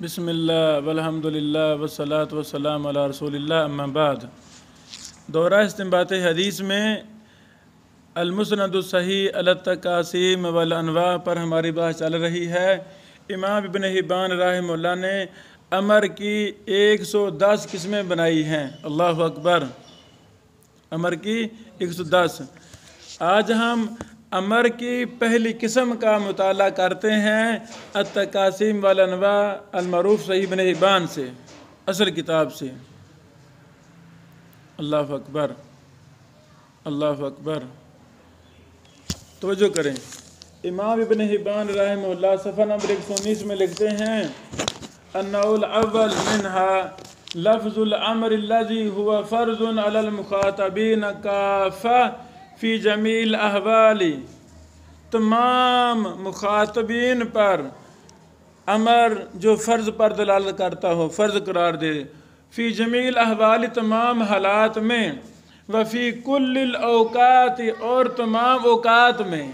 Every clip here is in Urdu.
بسم اللہ والحمدللہ والصلاة والسلام علی رسول اللہ اما بعد۔ دورہ استنباط حدیث میں المسند الصحیح علی التقاسیم والانواع پر ہماری بات چل رہی ہے۔ امام ابن حبان رحمہ اللہ نے امر کی 110 قسمیں بنائی ہیں۔ اللہ اکبر، امر کی 110۔ آج ہم امر کی پہلی قسم کا مطالعہ کرتے ہیں التقاسیم والانواع المعروف صحیح ابن حبان سے، اصل کتاب سے۔ اللہ اکبر، اللہ اکبر، توجہ کریں۔ امام ابن حبان رحمہ اللہ صفحہ نمبر 119 میں لکھتے ہیں النوع الاول منها لفظ الامر الذي هو فرض على المخاطبین کافہ فی جمیع الاحوال۔ تمام مخاطبین پر امر جو فرض پر دلالت کرتا ہو، فرض قرار دے، فی جمیع الاحوال تمام حالات میں، وفی کل الاوقات اور تمام اوقات میں،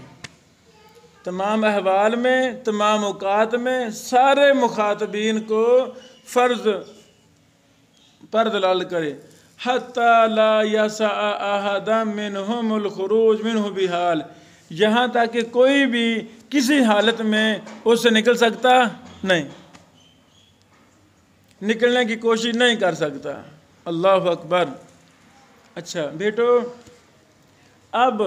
تمام احوال میں، تمام اوقات میں سارے مخاطبین کو فرض پر دلالت کرے۔ حتی لا یسع احدا منہم الخروج منہ بحال، یہاں تک کہ کوئی بھی کسی حالت میں اس سے نکل سکتا نہیں، نکلنے کی کوشش نہیں کر سکتا۔ اللہ اکبر۔ اچھا بیٹو، اب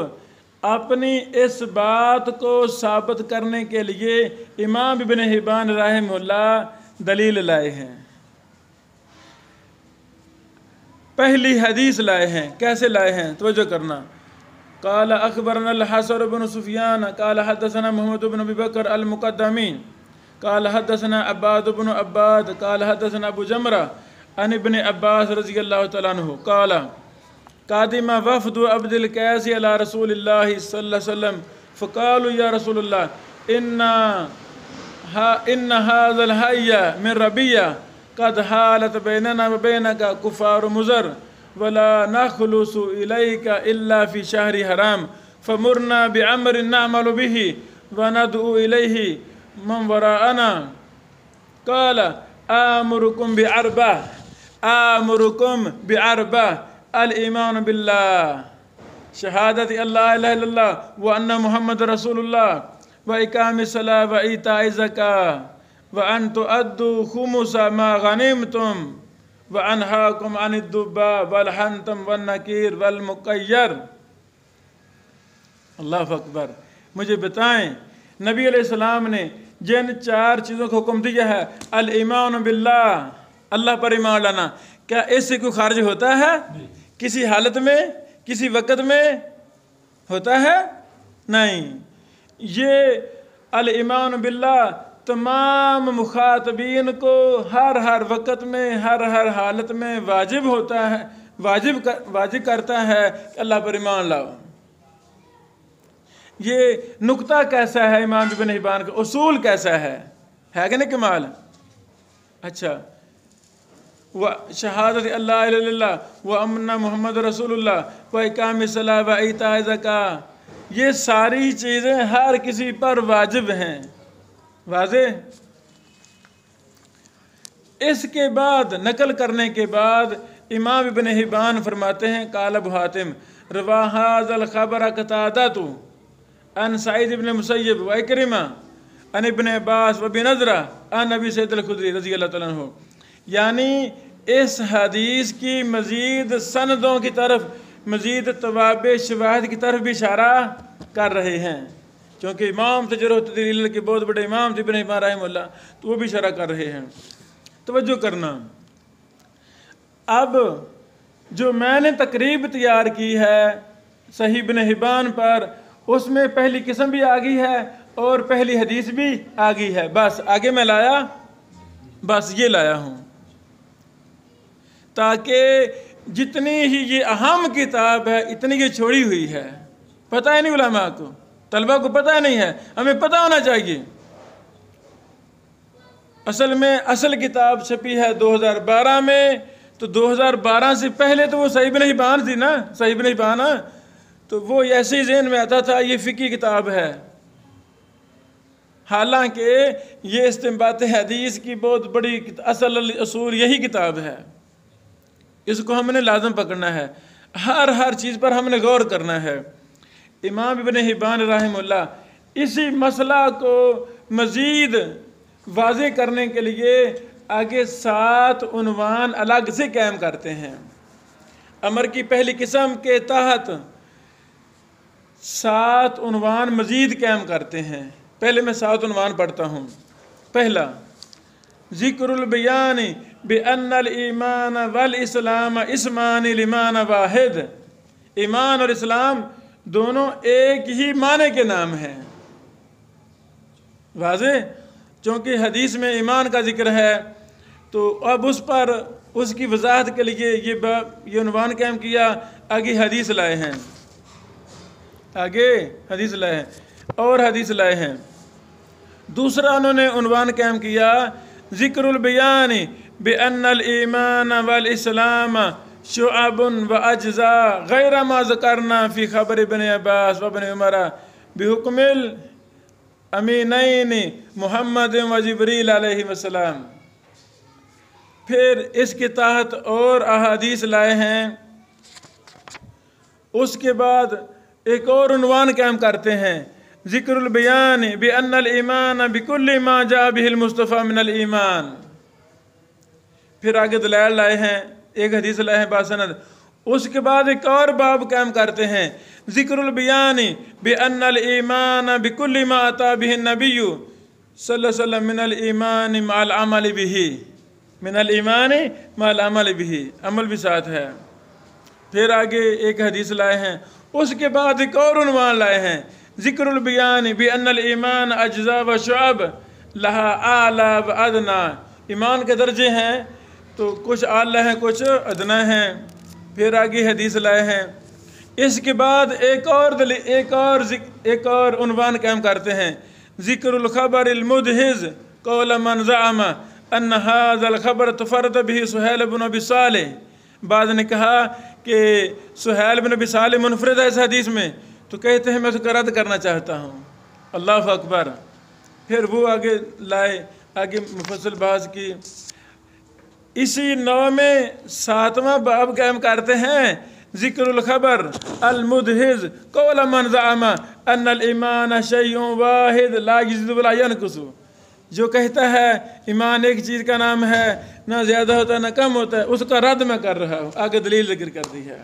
اپنی اس بات کو ثابت کرنے کے لیے امام ابن حبان رحمہ اللہ دلیل لائے ہیں، پہلی حدیث لائے ہیں۔ کیسے لائے ہیں؟ توجہ کرنا۔ قال اخبرنا الحسن بن سفیان قال حدثنا محمد بن ابی بکر المقدمی قال حدثنا عباد بن عباد قال حدثنا ابو جمرہ عن ابن عباس رضی اللہ تعالیٰ عنہ قال قادم وفد عبد القیس علی رسول اللہ صلی اللہ علیہ وسلم فقالوا یا رسول اللہ ان هذا الحي من ربیہ قد حالت بیننا و بینک کفار مضر ولا نخلص الیک الا فی شہر حرام فمرنا بعمر نعمل به وندعو الیہ من وراءنا قال آمرکم باربع الایمان باللہ شہادت اللہ الہ الا اللہ وان محمد رسول اللہ واقام الصلاۃ وایتاء الزکاۃ وان تؤدوا خمس ما غنمتم وانہاکم عن الدباء والحنتم والنکیر والمقیر۔ اللہ اکبر۔ مجھے بتائیں نبی علیہ السلام نے جن 4 چیزوں کو حکم دیا ہے، الایمان باللہ، اللہ پر ایمان لانا، کیا اس سے کوئی خارج ہوتا ہے؟ کسی حالت میں، کسی وقت میں ہوتا ہے؟ نہیں۔ یہ الایمان باللہ تمام مخاطبین کو ہر وقت میں، ہر حالت میں واجب ہوتا ہے، واجب کرتا ہے کہ اللہ پر ایمان لاؤ۔ یہ نقطہ کیسا ہے امام ابن حبان کا؟ اصول کیسا ہے کہ نہیں کمال؟ اچھا، شہادت اللہ الہ الا اللہ وان محمد رسول اللہ واقام الصلاۃ وایتاء الزکاۃ، یہ ساری چیزیں ہر کسی پر واجب ہیں۔ واضح؟ اس کے بعد نقل کرنے کے بعد امام ابن حبان فرماتے ہیں قال ابو حاتم روا ھذا الخبر قتادہ عن سعید بن مسیب وعکرمہ عن ابن عباس وابن نضرہ عن ابی سعید الخدری رضی اللہ تعالیٰ عنہ، یعنی اس حدیث کی مزید سندوں کی طرف، مزید توابع شواہد کی طرف بھی اشارہ کر رہے ہیں، کیونکہ امام تجرح و تدلیل کے بہت بڑے امام تھے ابن حبان رحمہ اللہ، تو وہ بھی اشارہ کر رہے ہیں۔ توجہ کرنا۔ اب جو میں نے تقریب تیار کی ہے صحیح ابن حبان پر، اس میں پہلی قسم بھی آ گئی ہے اور پہلی حدیث بھی آ گئی ہے۔ بس آگے میں لایا، بس یہ لایا ہوں تاکہ جتنی ہی یہ اہم کتاب ہے اتنی یہ چھوڑی ہوئی ہے، پتہ ہے نہیں علماء کو، طلبہ کو پتہ نہیں ہے، ہمیں پتہ ہونا چاہیے۔ اصل میں اصل کتاب چھپی ہے 2012 میں، تو 2012 سے پہلے تو وہ صحیح ابن حبان تھی نا، صحیح ابن حبان، تو وہ ایسے ہی ذہن میں آتا تھا یہ فقہی کتاب ہے، حالانکہ یہ استنباط حدیث کی بہت بڑی اصل اصول یہی کتاب ہے، اس کو ہم نے لازم پکڑنا ہے، ہر چیز پر ہم نے غور کرنا ہے۔ امام ابن حبان رحمہ اللہ اسی مسئلہ کو مزید واضح کرنے کے لیے آگے 7 عنوان الگ سے قائم کرتے ہیں۔ امر کی پہلی قسم کے تحت 7 عنوان مزید قائم کرتے ہیں۔ پہلے میں 7 عنوان پڑھتا ہوں۔ پہلا، ذکر البیان بأن الایمان والاسلام اسمان لمان واحد، ایمان اور اسلام دونوں ایک ہی معنی کے نام ہیں۔ واضح؟ چونکہ حدیث میں ایمان کا ذکر ہے تو اب اس کی وضاحت کے لیے یہ عنوان قائم کیا، آگے حدیث لائے ہیں، اور حدیث لائے ہیں۔ دوسرا انہوں نے عنوان قائم کیا، ذکر البیان بأن الایمان والاسلام شعب و اجزاء غیر ما ذکرنا فی خبر ابن عباس و ابن عمر بحکم الامینین محمد و جبریل علیہ السلام۔ پھر اس کے تحت اور احادیث لائے ہیں۔ اس کے بعد ایک اور عنوان قائم کرتے ہیں، ذکر البیان بأن الایمان بکل ما جاء به المصطفى من الایمان۔ پھر آگے دلائل لائے ہیں، ایک حدیث لائے ہیں باسند۔ اس کے بعد ایک اور باب قائم کرتے ہیں، ذکر البیان بأن الایمان بکل ما اتى به النبی صلی اللہ علیہ وسلم من الایمان مع العمل به، من الایمان مع العمل به، عمل بھی ساتھ ہے۔ پھر آگے ایک حدیث لائے ہیں۔ اس کے بعد ایک اور عنوان لائے ہیں، ذکر البیان بأن الایمان اجزاء و شعب لها اعلی و ادنا، ایمان کے درجے ہیں تو کچھ اعلی ہیں کچھ ادنا ہیں۔ پھر آگے حدیث لائے ہیں۔ اس کے بعد ایک اور عنوان قائم کرتے ہیں، ذکر الخبر المدحض قول من زعم ان هذا الخبر تفرد به سہیل بن ابی صالح۔ بعض نے کہا کہ سہیل بن ابی صالح منفرد ہے اس حدیث میں، تو کہتے ہیں میں اس کو رد کرنا چاہتا ہوں۔ اللہ اکبر۔ پھر وہ آگے لائے، آگے مفصل بحث کی۔ اسی نو میں 7واں باب قائم کرتے ہیں، ذکر الخبر المدحض قول من زعم ان الایمان شیء واحد لا یزید ولا ینقص، جو کہتا ہے ایمان ایک چیز کا نام ہے، نہ زیادہ ہوتا ہے نہ کم ہوتا ہے، اس کا رد میں کر رہا ہوں۔ آگے دلیل ذکر کر دی ہے۔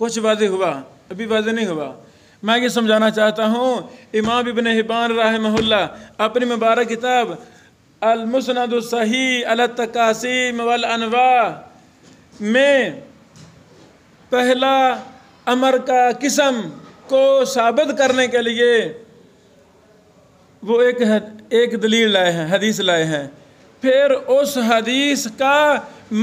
کچھ واضح ہوا؟ ابھی واضح نہیں ہوا۔ میں یہ سمجھانا چاہتا ہوں، امام ابن حبان رحمہ اللہ اپنی مبارک کتاب المسند الصحیح علی التقاسیم والانواع میں پہلا امر کا قسم کو ثابت کرنے کے لیے وہ ایک دلیل لائے ہیں، حدیث لائے ہیں۔ پھر اس حدیث کا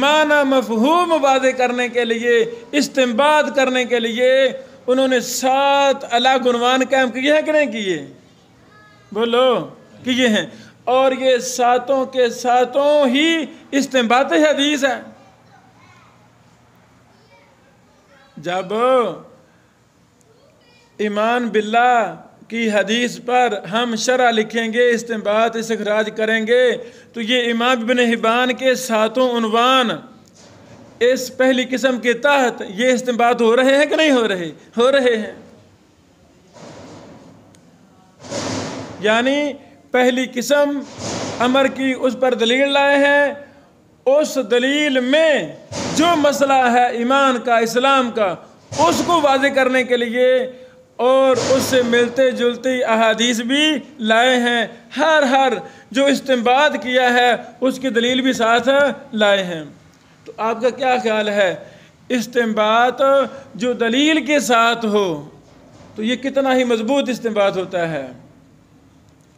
معنی مفہوم واضح کرنے کے لیے، استنباط کرنے کے لیے انہوں نے 7 الگ عنوان قائم کیے ہیں کہ نہیں کیے؟ بولو، کیے ہیں۔ اور یہ 7 کے 7 ہی استنباط حدیث ہے۔ جب ایمان باللہ کی حدیث پر ہم شرح لکھیں گے، استنباط استخراج کریں گے، تو یہ امام ابن حبان کے 7 عنوان اس پہلی قسم کے تحت یہ استنباط ہو رہے ہیں کہ نہیں ہو رہے؟ ہو رہے ہیں۔ یعنی پہلی قسم امر کی، اس پر دلیل لائے ہیں، اس دلیل میں جو مسئلہ ہے ایمان کا، اسلام کا، اس کو واضح کرنے کے لیے اور اس سے ملتے جلتی احادیث بھی لائے ہیں۔ ہر جو استنباط کیا ہے اس کی دلیل بھی ساتھ لائے ہیں۔ تو آپ کا کیا خیال ہے، استنباط جو دلیل کے ساتھ ہو تو یہ کتنا ہی مضبوط استنباط ہوتا ہے؟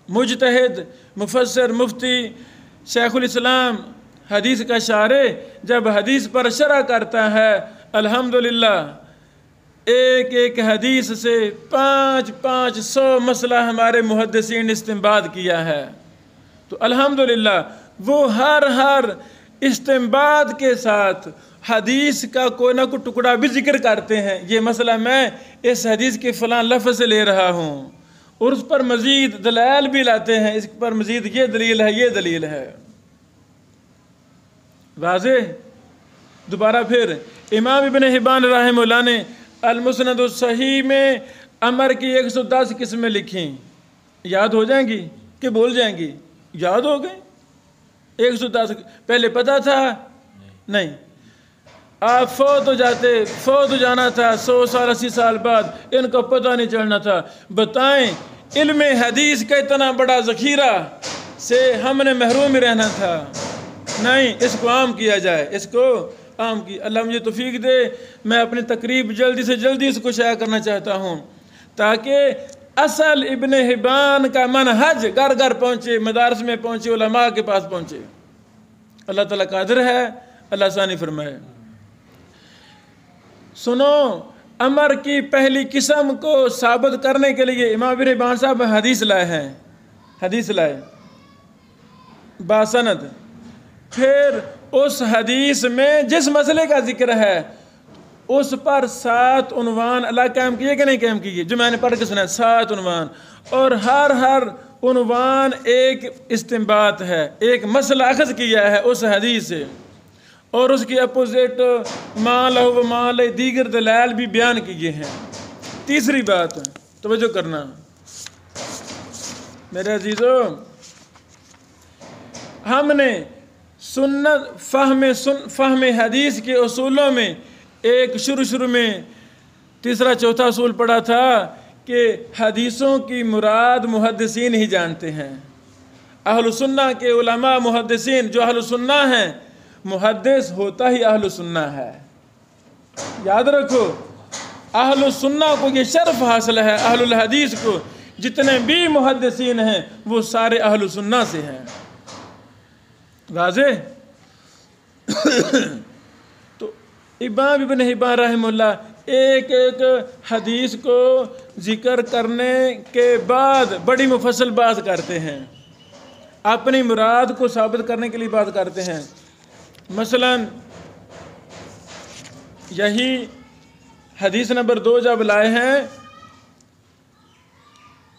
مجتہد، مفسر، مفتی، شیخ الاسلام، حدیث کا شارح جب حدیث پر شرح کرتا ہے، الحمدللہ ایک حدیث سے 500 مسئلہ ہمارے محدثین نے استنباط کیا ہے، تو الحمدللہ وہ ہر استنباط کے ساتھ حدیث کا کوئی نہ کوئی ٹکڑا بھی ذکر کرتے ہیں۔ یہ مسئلہ میں اس حدیث کے فلاں لفظ سے لے رہا ہوں، اور اس پر مزید دلائل بھی لاتے ہیں، اس پر مزید یہ دلیل ہے، یہ دلیل ہے۔ واضح؟ دوبارہ پھر امام ابن حبان رحمہ اللہ نے المسند الصحیح میں امر کی 110 قسمیں لکھیں۔ یاد ہو جائیں گی کہ بول جائیں گی؟ یاد ہو گئے؟ 110 پہلے پتہ تھا؟ نہیں۔ آپ فوت ہو جانا تھا 100 سال 80 سال بعد، ان کو پتہ نہیں چلنا تھا۔ بتائیں علم حدیث کا اتنا بڑا ذخیرہ سے ہم نے محروم ہی رہنا تھا؟ نہیں، اس کو عام کیا جائے، اس کو عام کی۔ اللہ مجھے توفیق دے، میں اپنی تقریب جلدی سے جلدی اس کو شائع کرنا چاہتا ہوں تاکہ اصل ابن حبان کا منہج گھر گھر پہنچے، مدارس میں پہنچے، علماء کے پاس پہنچے۔ اللہ تعالیٰ قادر ہے، اللہ آسانی فرمائے۔ سنو، امر کی پہلی قسم کو ثابت کرنے کے لیے امام ابن حبان صاحب حدیث لائے ہیں، حدیث لائے باسند۔ پھر اس حدیث میں جس مسئلے کا ذکر ہے اس پر 7 عنوان اللہ قائم کیے کہ نہیں قائم کیے؟ جو میں نے پڑھ کے سنا ہے 7 عنوان، اور ہر عنوان ایک استنباط ہے، ایک مسئلہ اخذ کیا ہے اس حدیث سے، اور اس کی اپوزٹ ما لہ و ما علیہ دیگر دلائل بھی بیان کیے ہیں۔ تیسری بات توجہ کرنا میرے عزیزو، ہم نے سنت فہم حدیث کے اصولوں میں ایک شروع میں تیسرا چوتھا اصول پڑھا تھا کہ حدیثوں کی مراد محدثین ہی جانتے ہیں۔ اہل سنہ کے علماء محدثین، جو اہل سنہ ہیں، محدث ہوتا ہی اہل سنہ ہے۔ یاد رکھو، اہل سنہ کو یہ شرف حاصل ہے، اہل الحدیث کو جتنے بھی محدثین ہیں وہ سارے اہل سنہ سے ہیں۔ واضح؟ تو امام ابن حبان رحمہ اللہ ایک ایک حدیث کو ذکر کرنے کے بعد بڑی مفصل بات کرتے ہیں، اپنی مراد کو ثابت کرنے کے لیے بات کرتے ہیں۔ مثلا یہی حدیث نمبر 2 جب لائے ہیں،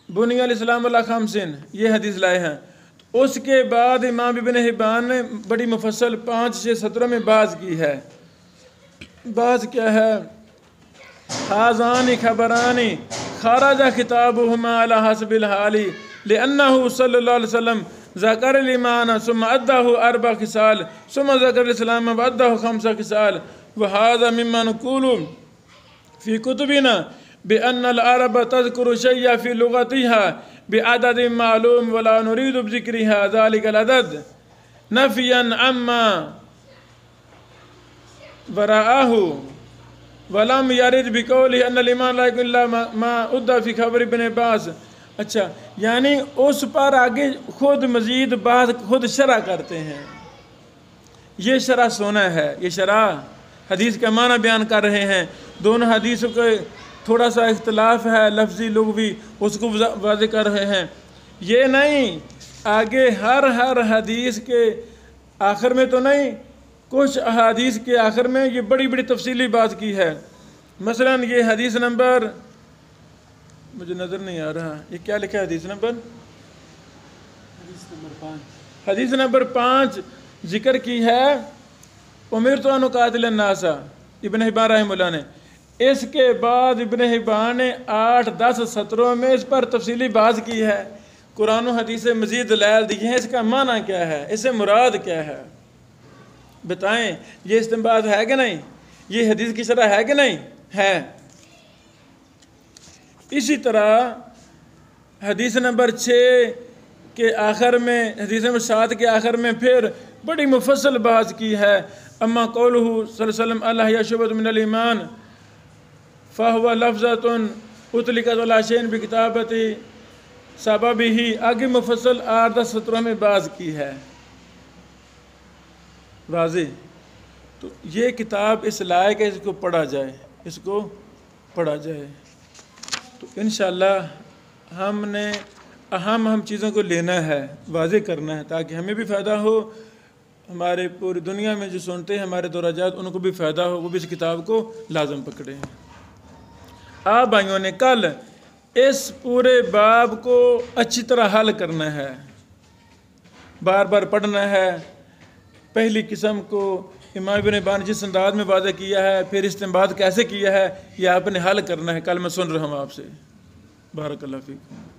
بنی الاسلام علی 5، یہ حدیث لائے ہیں، اس کے بعد امام ابن حبان نے بڑی مفصل 5-6 سطروں میں بات کی ہے۔ بات کیا ہے؟ حاذان خبران خرج خطابهما على حسب الحال لأنه صلی اللہ علیہ وسلم ذکر الایمان ثم اداه 4 خصال ثم ذکر الاسلام واداه 5 خصال وهذا مما نقول في كتبنا بأن العرب تذكر شيئا في لغتها بعدد معلوم ولا نريد بذكرها ذلك العدد نفيا عما وراءه ولم يرد بقوله ان الایمان لا يكون الا ما ادعى في خبر ابن عباس۔ اچھا، یعنی اس پر آگے خود مزید بات خود شرح کرتے ہیں۔ یہ شرح سونا ہے، یہ شرح حدیث کا معنی بیان کر رہے ہیں۔ دونوں حدیثوں کے تھوڑا سا اختلاف ہے لفظی لغوی، اس کو واضح کر رہے ہیں۔ یہ نہیں آگے ہر حدیث کے آخر میں تو نہیں، کچھ احادیث کے آخر میں یہ بڑی بڑی تفصیلی بات کی ہے۔ مثلا یہ حدیث نمبر، مجھے نظر نہیں آ رہا، یہ کیا لکھا ہے حدیث نمبر؟ حدیث نمبر 5 ذکر کی ہے امرت ان اقاتل الناس، ابن حبان رحمہ اللہ نے۔ اس کے بعد ابن حبان نے 8-10 سطروں میں اس پر تفصیلی بات کی ہے، قرآن و حدیث سے مزید دلائل دی ہیں، اس کا معنی کیا ہے، اس سے مراد کیا ہے، بتائیں۔ یہ استنباط ہے کہ نہیں؟ یہ حدیث کی شرح ہے کہ نہیں؟ ہے۔ اسی طرح حدیث نمبر 6 کے آخر میں، حدیث نمبر 7 کے آخر میں پھر بڑی مفصل بات کی ہے۔ اما قولہ صلی اللہ علیہ وسلم اللہ شعبۃ من الایمان فہو لفظۃ اطلقت علی شیء بکتابۃ سببہ، آگے مفصل 8-10 سطروں میں بات کی ہے۔ واضح؟ تو یہ کتاب اس لائق ہے اس کو پڑھا جائے، اس کو پڑھا جائے۔ تو انشاءاللہ ہم نے اہم چیزوں کو لینا ہے، واضح کرنا ہے، تاکہ ہمیں بھی فائدہ ہو، ہمارے پوری دنیا میں جو سنتے ہیں ہمارے دراجات ان کو بھی فائدہ ہو، وہ بھی اس کتاب کو لازم پکڑیں۔ آپ بھائیوں نے کل اس پورے باب کو اچھی طرح حل کرنا ہے، بار بار پڑھنا ہے۔ پہلی قسم کو امام ابن حبان جس انداز میں واضح کیا ہے، پھر استنباط کیسے کیا ہے، یہ آپ نے حل کرنا ہے۔ کل میں سن رہا ہوں آپ سے۔ بارک اللہ فیکم۔